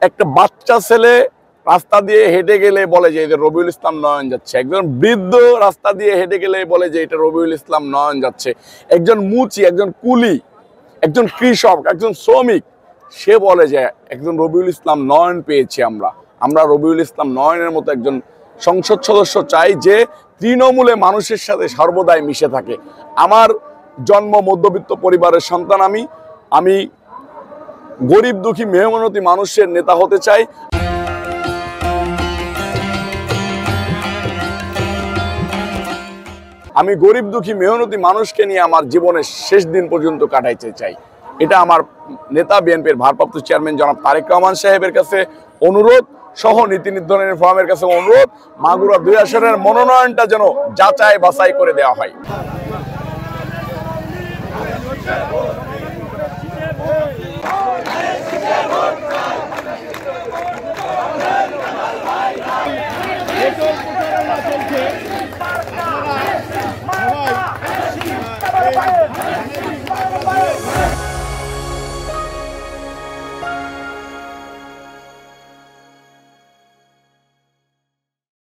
একটা বাচ্চা ছেলে রাস্তা দিয়ে হেঁটে গেলে বলে যে এটা রবিউল ইসলাম নয়ন যাচ্ছে, একজন বৃদ্ধ রাস্তা দিয়ে হেঁটে গেলে বলে যে এটা রবিউল ইসলাম নয়ন যাচ্ছে, একজন মুচি, একজন কুলি, একজন কৃষক, একজন শ্রমিক, সে বলে যে একজন রবিউল ইসলাম নয়ন পেয়েছি আমরা রবিউল ইসলাম নয়নের মতো একজন সংসদ সদস্য চাই যে তৃণমূলে মানুষের সাথে সর্বদাই মিশে থাকে। আমার জন্ম মধ্যবিত্ত পরিবারের সন্তান, আমি গরিব দুঃখী মেহনতি মানুষের নেতা হতে চাই। আমি গরিব দুঃখী মেহনতি মানুষকে নিয়ে আমার জীবনের শেষ দিন পর্যন্ত কাটাইতে চাই। এটা আমার নেতা বিএনপির ভারপ্রাপ্ত চেয়ারম্যান জনাব তারেক রহমান সাহেবের কাছে অনুরোধ, সহ নীতি নির্ধারণী ফোরামের কাছে অনুরোধ, মাগুরা 2 আসনের মনোনয়নটা যেন যাচাই বাছাই করে দেওয়া হয়।